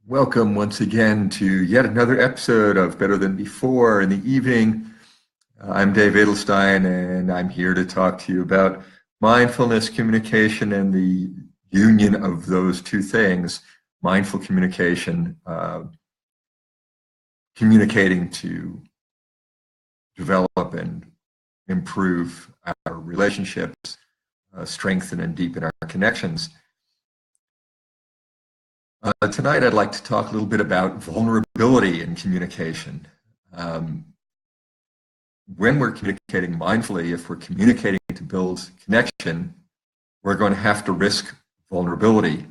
Welcome once again to yet another episode of Better Than Before in the evening. I'm Dave Edelstein, and I'm here to talk to you about mindfulness, communication, and the union of those two things. Mindful communication, communicating to develop and improve our relationships, strengthen and deepen our connections. Tonight, I'd like to talk a little bit about vulnerability in communication. When we're communicating mindfully, if we're communicating to build connection, we're going to have to risk vulnerability.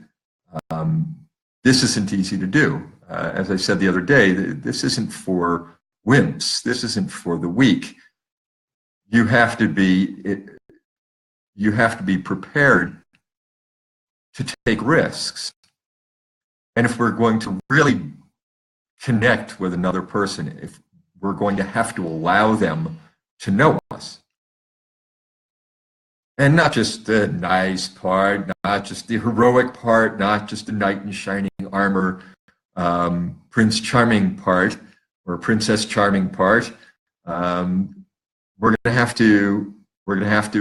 This isn't easy to do. As I said the other day, this isn't for wimps. This isn't for the weak. You have to be prepared to take risks. And if we're going to really connect with another person, if we're going to have to allow them to know us, and not just the nice part, not just the heroic part, not just the knight in shining armor, Prince Charming part, or Princess Charming part, we're going to have to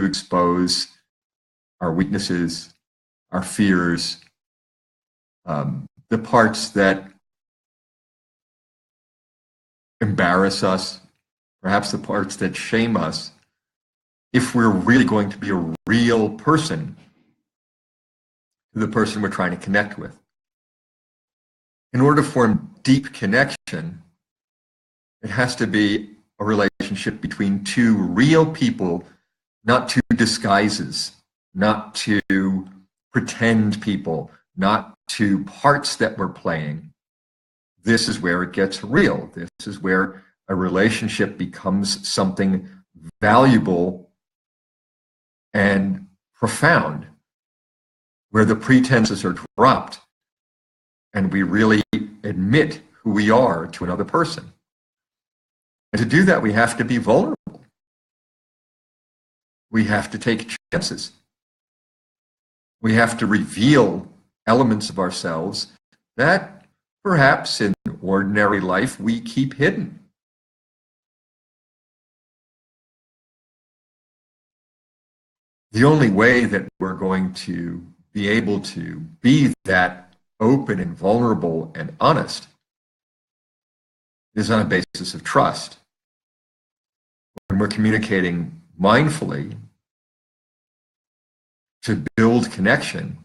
expose our weaknesses, our fears, the parts that embarrass us, perhaps the parts that shame us, if we're really going to be a real person to the person we're trying to connect with. In order to form deep connection, it has to be a relationship between two real people, not two disguises, not two pretend people, not two parts that we're playing. This is where it gets real. This is where a relationship becomes something valuable and profound, where the pretenses are dropped and we really admit who we are to another person. And to do that, we have to be vulnerable. We have to take chances. We have to reveal elements of ourselves that perhaps in ordinary life we keep hidden. The only way that we're going to be able to be that open and vulnerable and honest is on a basis of trust. When we're communicating mindfully to build connection,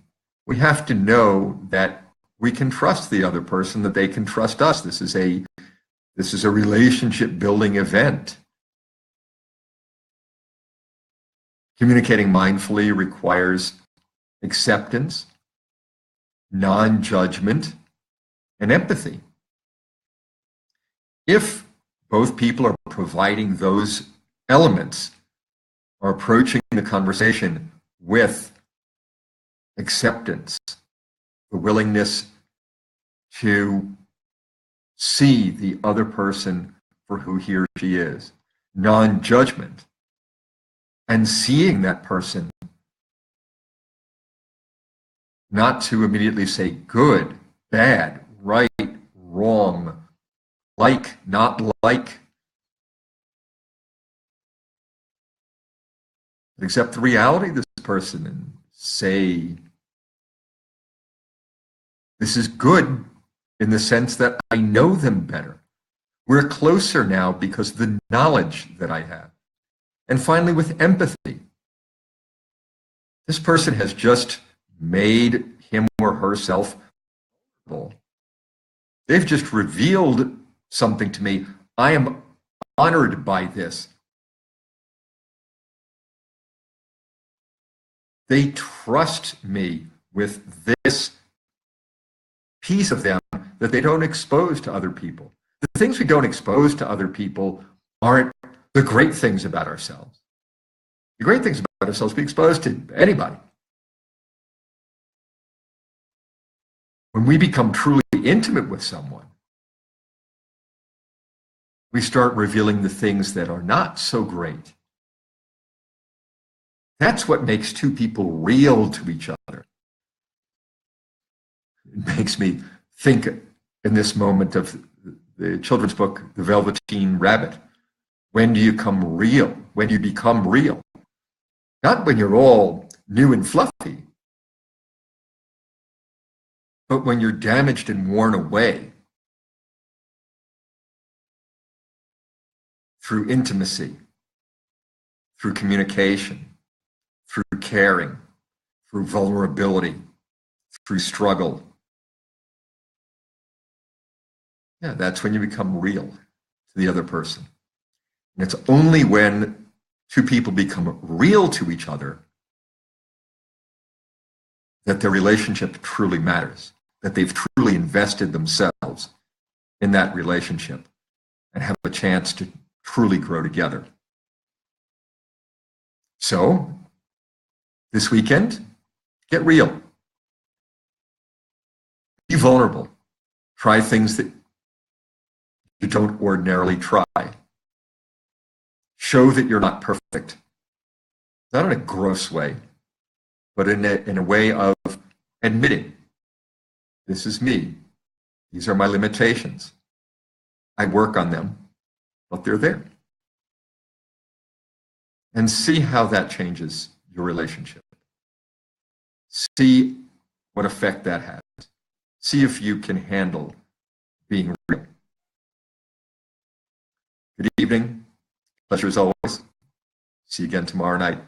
we have to know that we can trust the other person, that they can trust us. This is a relationship building event. Communicating mindfully requires acceptance, non-judgment, and empathy. If both people are providing those elements, are approaching the conversation with acceptance, the willingness to see the other person for who he or she is, non-judgment, and seeing that person, not to immediately say good, bad, right, wrong, like, not like, but accept the reality of this person and say, this is good in the sense that I know them better. We're closer now because of the knowledge that I have. And finally, with empathy. This person has just made him or herself vulnerable. They've just revealed something to me. I am honored by this. They trust me with this piece of them that they don't expose to other people. The things we don't expose to other people aren't the great things about ourselves. The great things about ourselves we expose to anybody. When we become truly intimate with someone, we start revealing the things that are not so great. That's what makes two people real to each other. It makes me think in this moment of the children's book, The Velveteen Rabbit. When do you come real? When do you become real? Not when you're all new and fluffy, but when you're damaged and worn away through intimacy, through communication, through caring, through vulnerability, through struggle. Yeah, that's when you become real to the other person. And it's only when two people become real to each other that their relationship truly matters, that they've truly invested themselves in that relationship and have a chance to truly grow together. So, this weekend, get real. Be vulnerable. Try things that you don't ordinarily try. Show that you're not perfect. Not in a gross way, but in a way of admitting, this is me. These are my limitations. I work on them, but they're there. And see how that changes your relationship. See what effect that has. See if you can handle being real. Good evening. Pleasure as always. See you again tomorrow night.